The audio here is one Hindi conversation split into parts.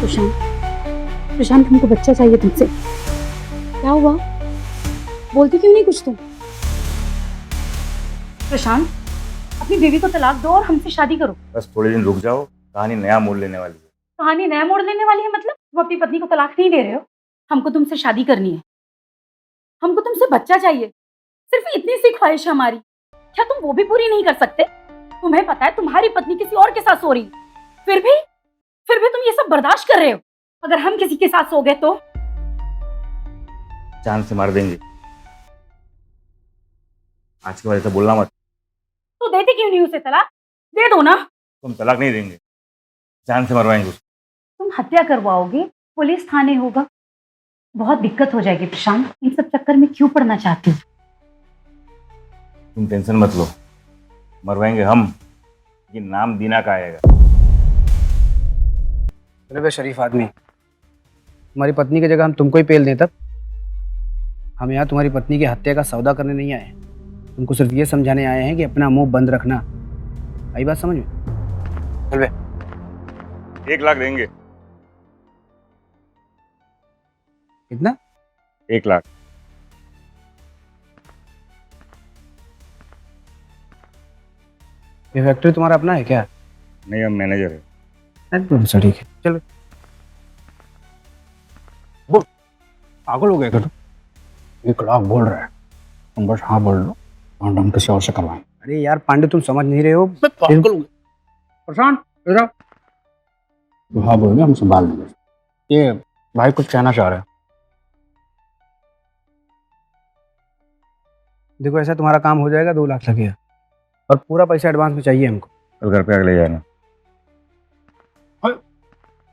प्रशांत? प्रशांत, हमको बच्चा चाहिए तुमसे। क्या हुआ? बोलती क्यों नहीं कुछ तुम? प्रशांत, अपनी बीवी को तलाक दो और हमसे शादी करो। बस थोड़े दिन रुक जाओ, कहानी नया मोड़ लेने वाली है। कहानी नया मोड़ लेने वाली है मतलब? तुम अपनी पत्नी को तलाक नहीं दे रहे हो? हमको तुमसे शादी करनी है, हमको तुमसे बच्चा चाहिए। सिर्फ इतनी सी ख्वाहिश है हमारी, क्या तुम वो भी पूरी नहीं कर सकते? तुम्हें पता है तुम्हारी पत्नी किसी और के साथ सो रही, फिर भी तुम ये सब बर्दाश्त कर रहे हो। अगर हम किसी के साथ सो गए तो? जान से मार देंगे। आज के बाद ऐसा बोलना मत। तो देते क्यों नहीं उसे तलाक? दे दो ना। तुम तलाक नहीं देंगे, जान से मरवाएंगे उसको। तुम हत्या करवाओगे, पुलिस थाने होगा, बहुत दिक्कत हो जाएगी। प्रशांत, इन सब चक्कर में क्यों पड़ना चाहती हो? तुम टेंशन मत लो, मरवाएंगे हम। ये नाम दीना का आएगा। अरे बे शरीफ आदमी, तुम्हारी पत्नी की जगह हम तुमको ही पेल दें तब? हम यहाँ तुम्हारी पत्नी की हत्या का सौदा करने नहीं आए हैं, तुमको सिर्फ ये समझाने आए हैं कि अपना मुंह बंद रखना। आई बात समझ में? चल बे। 1 लाख देंगे। कितना? 1 लाख। ये फैक्ट्री तुम्हारा अपना है क्या? नहीं, हम मैनेजर है। एकदम सही है। चलो बोल, पागल हो गए क्या तुम? 1 लाख बोल रहा है, तुम बस हाँ बोल लो और हम किसी और से करवाएं। अरे यार पांडे, तुम समझ नहीं रहे हो। पागल हो गए। प्रशांत इधर आओ। हाँ बोलेंगे, हम संभाल लेंगे। ये भाई कुछ कहना चाह रहे हैं। देखो ऐसा तुम्हारा काम हो जाएगा, 2 लाख लगेगा और पूरा पैसा एडवांस में चाहिए हमको। कल घर पे आके ले जाना।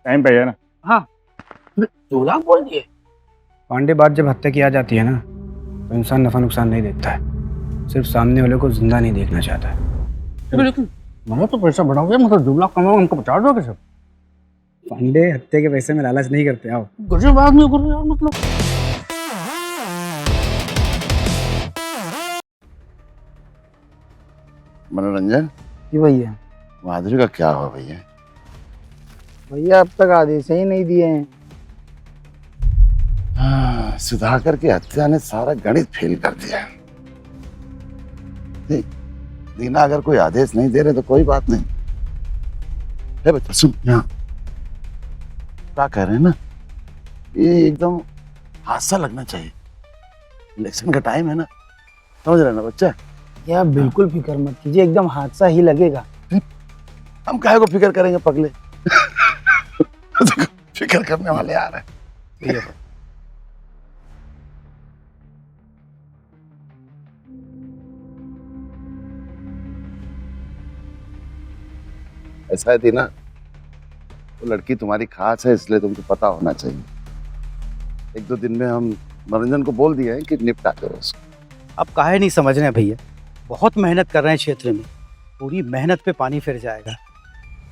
टाइम पे आया ना। हाँ 2 लाख बोल दिए। पांडे, बात जब हत्या की आ जाती है ना तो इंसान नफा नुकसान नहीं देखता है, सिर्फ सामने वाले को जिंदा नहीं देखना चाहता है। लेकिन मैंने तो पैसा बढ़ाओगे, मतलब 2 लाख कमाओ, हमको 50 दोगे सब? पांडे, हत्या के पैसे में लालच नहीं करते। आओ गजब आदमी कर रहे हो मतलब। मनोरंजन जी भैया। माधुरी का क्या हुआ भैया? भैया अब तक आदेश ही नहीं दिए हैं। हाँ, सुधाकर की हत्या ने सारा गणित फेल कर दिया। देख, दीना अगर कोई आदेश नहीं दे रहे तो कोई बात नहीं। है बच्चा सुन, यहाँ क्या कह रहे हैं ना, ये एकदम हादसा लगना चाहिए। इलेक्शन का टाइम है ना, समझ रहे ना बच्चा? या बिल्कुल फिक्र मत कीजिए, एकदम हादसा ही लगेगा। हम काहे को फिक्र करेंगे पगले? फिक्र करने वाले आ रहे हैं। ऐसा है दीना, वो लड़की तुम्हारी खास है, इसलिए तुमको पता होना चाहिए। 1-2 दिन में हम मनोरंजन को बोल दिए हैं कि निपटा करो उसको। आप काहे नहीं समझ रहे हैं भैया, बहुत मेहनत कर रहे हैं क्षेत्र में, पूरी मेहनत पे पानी फिर जाएगा।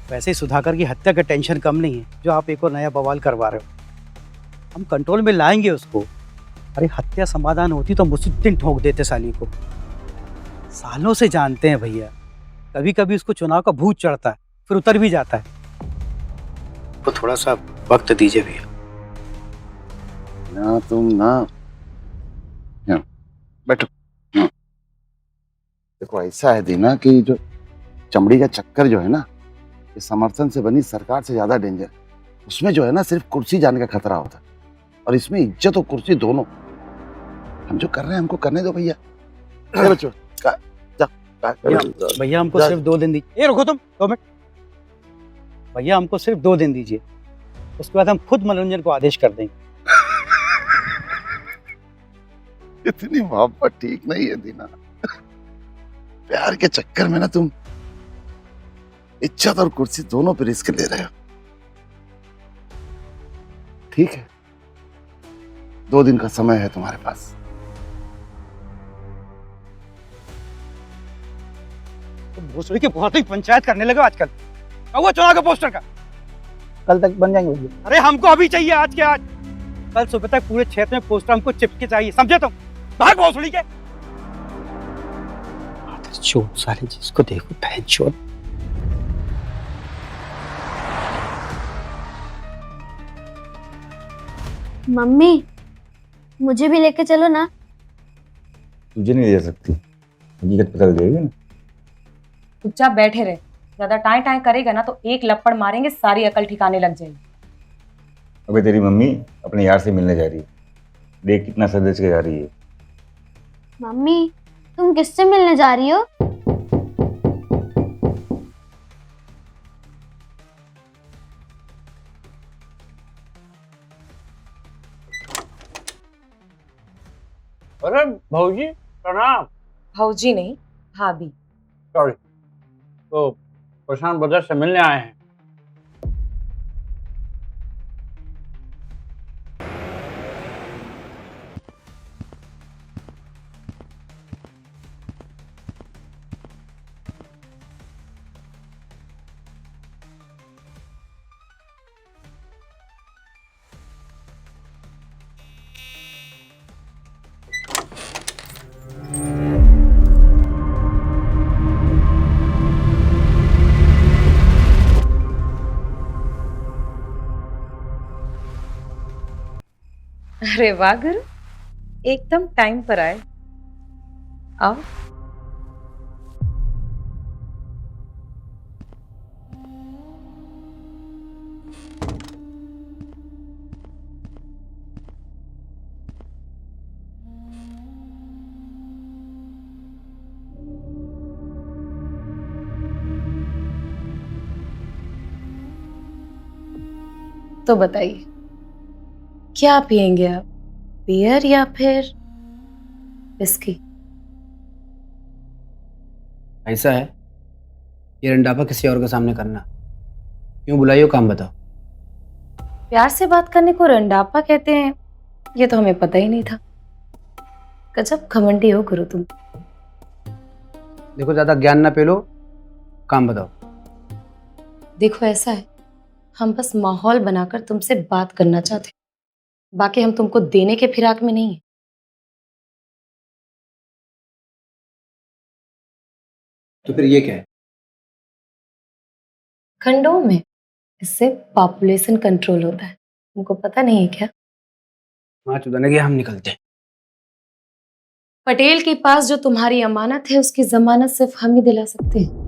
वैसे ही सुधाकर की हत्या का टेंशन कम नहीं है जो आप एक और नया बवाल करवा रहे हो। हम कंट्रोल में लाएंगे उसको। अरे हत्या समाधान होती तो हम उसी दिन ठोक देते साली को। सालों से जानते हैं भैया, कभी कभी उसको चुनाव का भूत चढ़ता है, फिर उतर भी जाता है। तो थोड़ा सा वक्त दीजिए भैया। ना तुम ना, यहाँ बैठो। देखो ऐसा है दीना कि जो चमड़ी का चक्कर जो है ना, ये समर्थन से बनी सरकार से ज्यादा डेंजर। उसमें जो है ना सिर्फ कुर्सी जाने का खतरा होता है, और इसमें इज्जत और कुर्सी दोनों। हम जो कर रहे हैं हमको करने दो भैया। बच्चों भैया हमको सिर्फ 2 दिन दीजिए। ये रुको तुम 2 मिनट। भैया हमको सिर्फ 2 दिन दीजिए, उसके बाद हम खुद मनोरंजन को आदेश कर देंगे। इतनी मोहब्बत ठीक नहीं है दीना। प्यार के चक्कर में ना तुम इज्जत और कुर्सी दोनों पे रिस्क ले रहे हो। ठीक है, 2 दिन का समय है तुम्हारे पास। तुम भोसड़ी के बहुत ही पंचायत करने लगे आजकल। हुआ चुनाव का पोस्टर का? कल तक बन जाएंगे भैया। अरे हमको अभी चाहिए, आज के आज। कल सुबह तक पूरे क्षेत्र में पोस्टर हमको चिपके चाहिए, समझे तुम? भाग भोसड़ी के। चोर साले, जिसको देखो बहन चोर। मम्मी मुझे भी लेके चलो ना। तुझे नहीं दे सकती, हकीकत पता लगेगी ना। चुपचाप बैठे रहे, ज्यादा टाई टाई करेगा ना तो एक लपड़ मारेंगे, सारी अकल ठिकाने लग जाएगी। अबे तेरी मम्मी अपने यार से मिलने जा रही है, देख कितना सज के जा रही है। मम्मी तुम किससे मिलने जा रही हो? अरे भाऊजी प्रणाम। भाऊजी नहीं, भाभी। सॉरी, तो प्रशांत ब्रदर्स से मिलने आए हैं। अरे वाह गुरु, एकदम टाइम पर आए। आओ। तो बताइए क्या पियेंगे आप, बियर या फिर विस्की? ऐसा है, ये रंडापा किसी और के सामने करना। क्यों बुलाइयो, काम बताओ। प्यार से बात करने को रंडापा कहते हैं, ये तो हमें पता ही नहीं था। गजब घमंडी हो गुरु तुम। देखो ज्यादा ज्ञान ना पेलो, काम बताओ। देखो ऐसा है, हम बस माहौल बनाकर तुमसे बात करना चाहते हैं, बाकी हम तुमको देने के फिराक में नहीं है। तो फिर ये क्या है? खंडों में, इससे पॉपुलेशन कंट्रोल होता है, तुमको पता नहीं है क्या? वहां चुदाने के हम निकलते हैं। पटेल के पास जो तुम्हारी अमानत है उसकी जमानत सिर्फ हम ही दिला सकते हैं।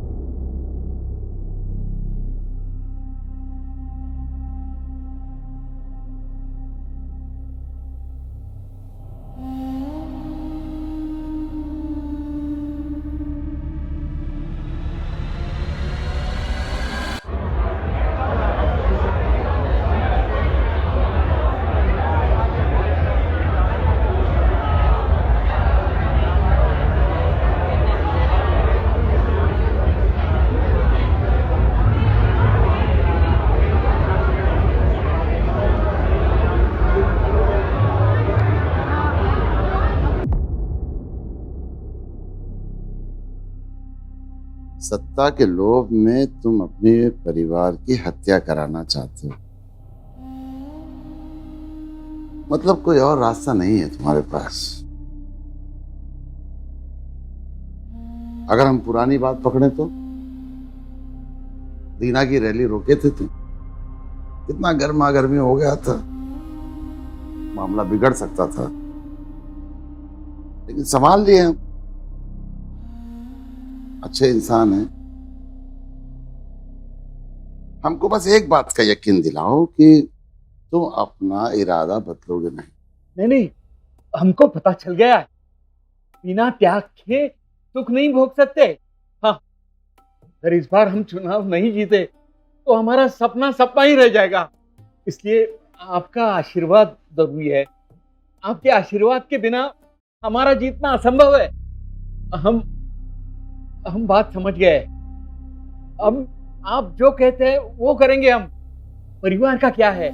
सत्ता के लोभ में तुम अपने परिवार की हत्या कराना चाहते हो, मतलब कोई और रास्ता नहीं है तुम्हारे पास। अगर हम पुरानी बात पकड़े तो दीना की रैली रोके थे तुम, कितना गर्मा गर्मी हो गया था, मामला बिगड़ सकता था, लेकिन संभाल लिए हम। अच्छे इंसान हैं। हमको बस एक बात का यकीन दिलाओ कि तुम अपना इरादा बदलोगे नहीं। नहीं नहीं, हमको पता चल गया है, बिना त्याग के सुख नहीं भोग सकते। हाँ, अगर इस बार हम चुनाव नहीं जीते तो हमारा सपना सपना ही रह जाएगा। इसलिए आपका आशीर्वाद जरूरी है। आपके आशीर्वाद के बिना हमारा जीतना असंभव है। हम बात समझ गए। अब आप जो कहते हैं वो करेंगे हम। परिवार का क्या है,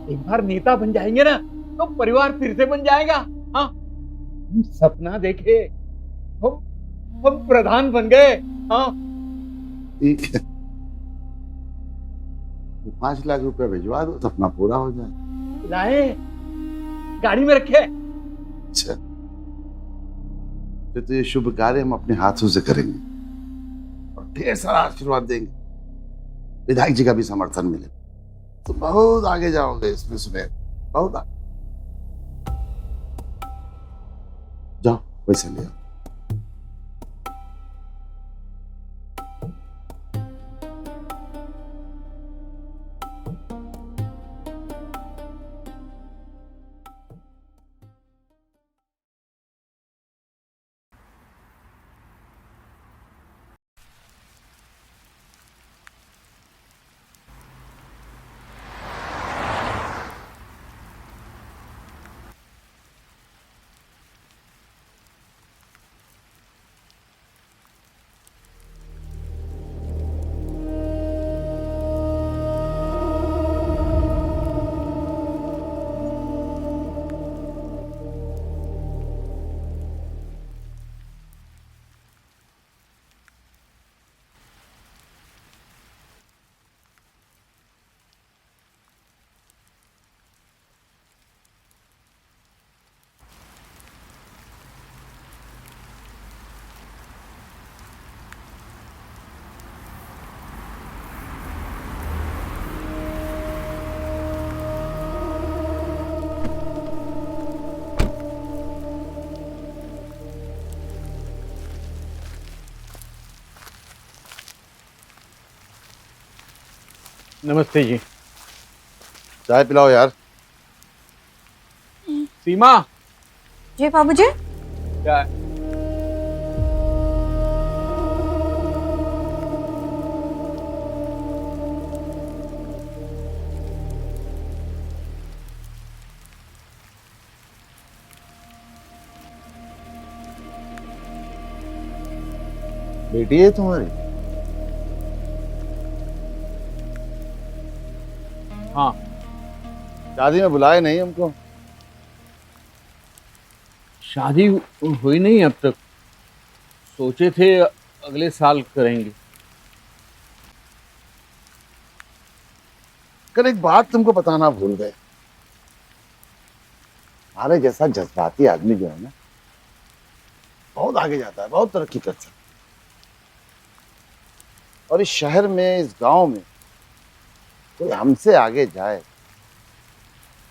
एक बार नेता बन जाएंगे ना तो परिवार फिर से बन जाएगा। हाँ, हम सपना देखे, हम प्रधान बन गए। हाँ ठीक है, 5 लाख रुपए भिजवा दो, सपना पूरा हो जाए। लाए, गाड़ी में रखे। अच्छा, तो ये शुभ कार्य हम अपने हाथों से करेंगे और ढेर सारा आशीर्वाद देंगे। विधायक जी का भी समर्थन मिले तो बहुत आगे जाओगे इसमें, सुने बहुत आगे। वैसे ले आओ। नमस्ते जी। चाय पिलाओ यार। सीमा, जी बाबूजी। क्या बेटी है तुम्हारी? हाँ, शादी में बुलाए नहीं हमको। शादी हुई नहीं अब तक। सोचे थे अगले साल करेंगे। कर एक बात तुमको बताना भूल गए। हमारे जैसा जज्बाती आदमी जो है ना, बहुत आगे जाता है, बहुत तरक्की करता है। और इस शहर में, इस गांव में कोई हमसे आगे जाए,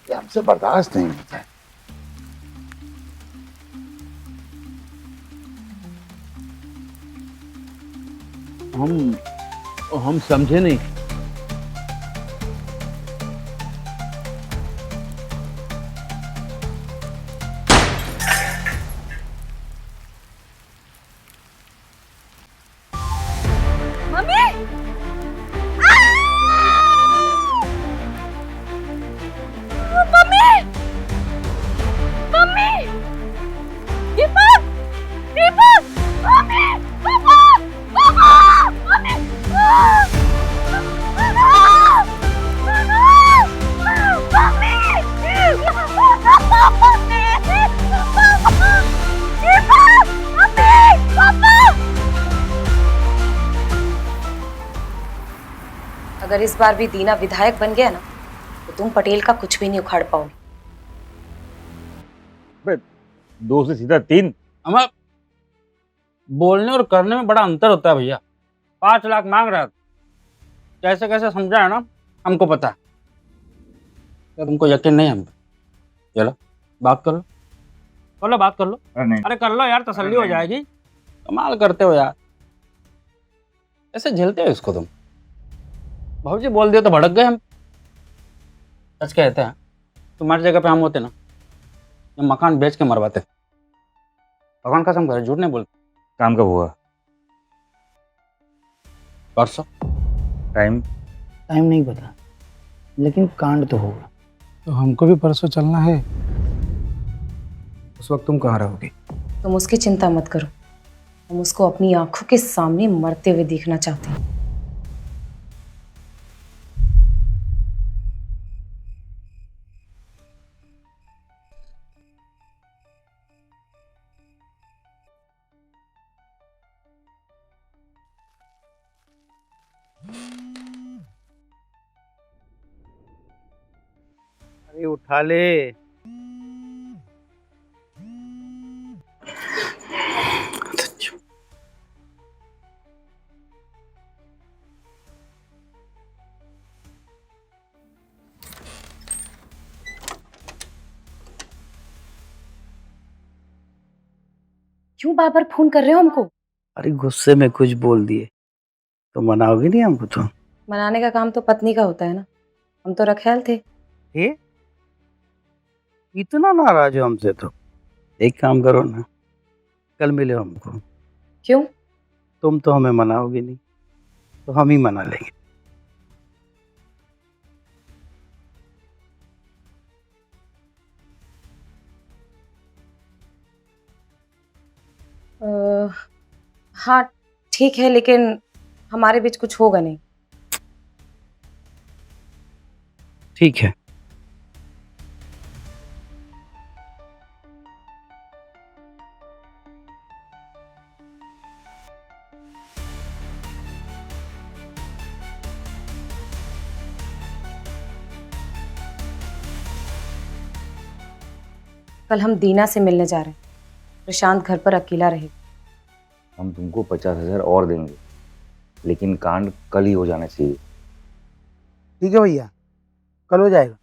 ये हमसे बर्दाश्त नहीं होता है। हम समझे नहीं। मम्मी, मम्मी, मम्मी, दीपक, दीपक, मम्मी, पापा, पापा, मम्मी, अगर इस बार भी दीना विधायक बन गया ना तो तुम पटेल का कुछ भी नहीं उखाड़ पाओगे। बे, 2 से सीधा 3। हमें बोलने और करने में बड़ा अंतर होता है भैया। 5 लाख मांग रहा था, कैसे कैसे समझा है ना, हमको पता है। क्या तुमको यकीन नहीं हम पे? चलो बात कर लो बात कर लो। अरे नहीं, अरे कर लो यार, तसल्ली हो जाएगी। कमाल करते हो यार, ऐसे झेलते हो इसको तुम। भाजी बोल दिया तो भड़क गए हम। सच कहते हैं, तुम्हारी जगह पे हम होते ना, ये मकान बेच के मरवाते। भगवान कसम करे, झूठ नहीं बोलते। काम कब हुआ? परसों। टाइम? टाइम नहीं पता, लेकिन कांड तो होगा। तो हमको भी परसों चलना है। उस वक्त तुम कहाँ रहोगी? तुम उसकी चिंता मत करो, हम उसको अपनी आंखों के सामने मरते हुए देखना चाहते हैं। अरे उठा ले। क्यों बार बार फोन कर रहे हो हमको? अरे गुस्से में कुछ बोल दिए तो मनाओगे नहीं हमको तो? मनाने का काम तो पत्नी का होता है ना, हम तो रखेल थे। ये इतना नाराज हो हमसे तो एक काम करो ना, कल मिले हमको। क्यों? तुम तो हमें मनाओगे नहीं तो हम ही मना लेंगे। हाँ ठीक है, लेकिन हमारे बीच कुछ होगा नहीं। ठीक है। कल हम दीना से मिलने जा रहे हैं। प्रशांत घर पर अकेला रहेगा। हम तुमको 50,000 और देंगे, लेकिन कांड कल ही हो जाना चाहिए। ठीक है भैया, कल हो जाएगा।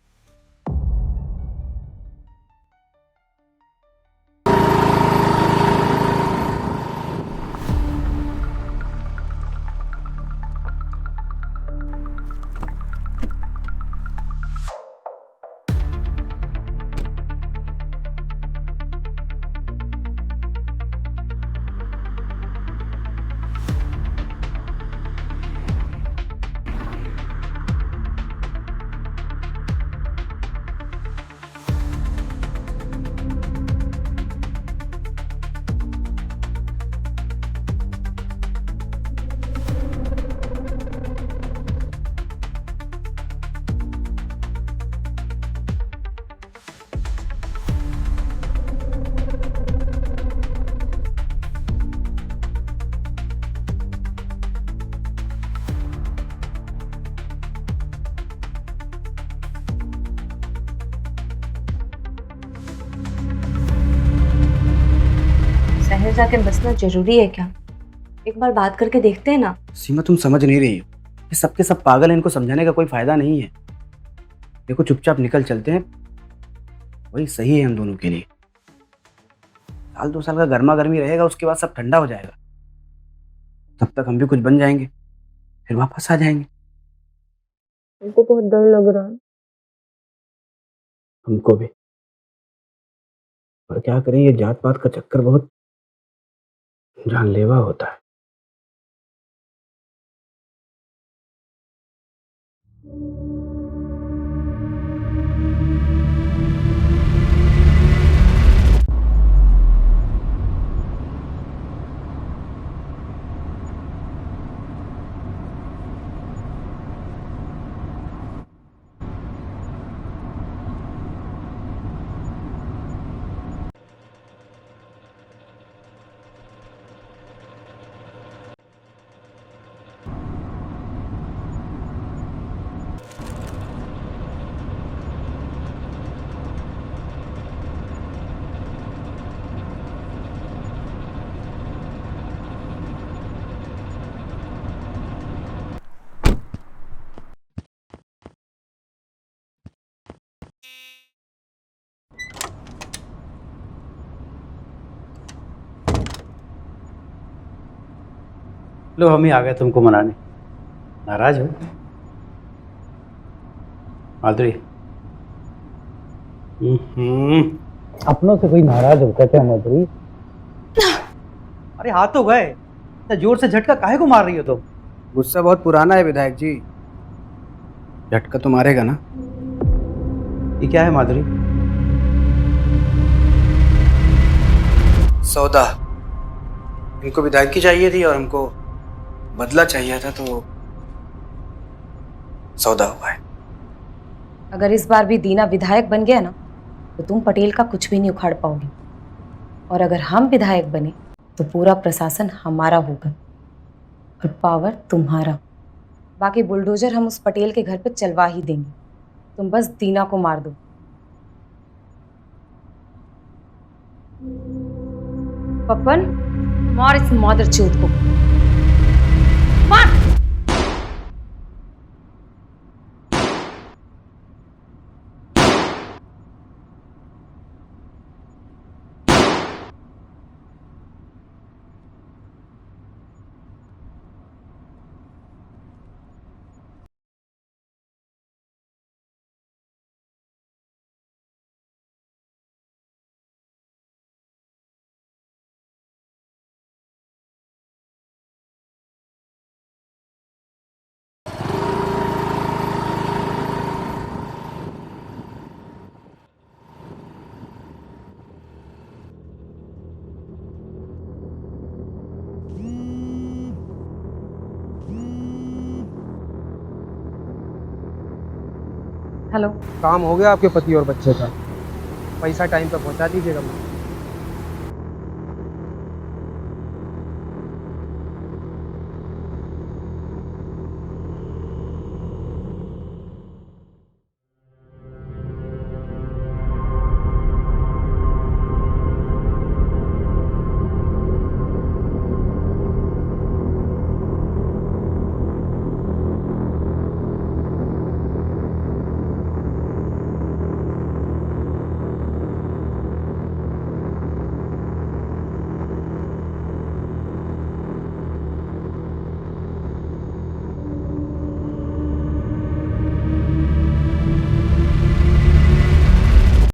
शहर जाके बसना जरूरी है क्या? एक बार बात करके देखते हैं ना। सीमा, तुम समझ नहीं रही हो। ये सबके सब पागल हैं, इनको समझाने का कोई फायदा नहीं है। देखो, चुपचाप निकल चलते हैं, वही सही है हम दोनों के लिए। साल 2 साल का गर्मा गर्मी रहेगा, उसके बाद सब ठंडा हो जाएगा। तब तक हम भी कुछ बन जाएंगे, फिर वापस आ जाएंगे। हमको बहुत डर लग रहा है। हमको भी। और क्या करें, ये जात पात का चक्कर बहुत जानलेवा होता है। लो, हम ही आ गए तुमको मनाने। नाराज हो माधुरी? अपनों से कोई नाराज होता क्या माधुरी? अरे हाथ तो गए, इतना जोर से झटका काहे को मार रही हो तुम? गुस्सा बहुत पुराना है विधायक जी, झटका तो मारेगा ना। ये क्या है माधुरी? सौदा। इनको विधायकी चाहिए थी और हमको बदला चाहिए था, तो सौदा हुआ है। अगर इस बार भी दीना विधायक बन गया ना, तो तुम पटेल का कुछ भी नहीं उखाड़ पाओगे। और अगर हम विधायक बने तो पूरा प्रशासन हमारा होगा और पावर तुम्हारा। बाकी बुलडोजर हम उस पटेल के घर पे चलवा ही देंगे। तुम बस दीना को मार दो। पपन, मार इस मादरचोद को, मार। हेलो। काम हो गया आपके पति और बच्चे का, पैसा टाइम पे पहुंचा दीजिएगा मैम।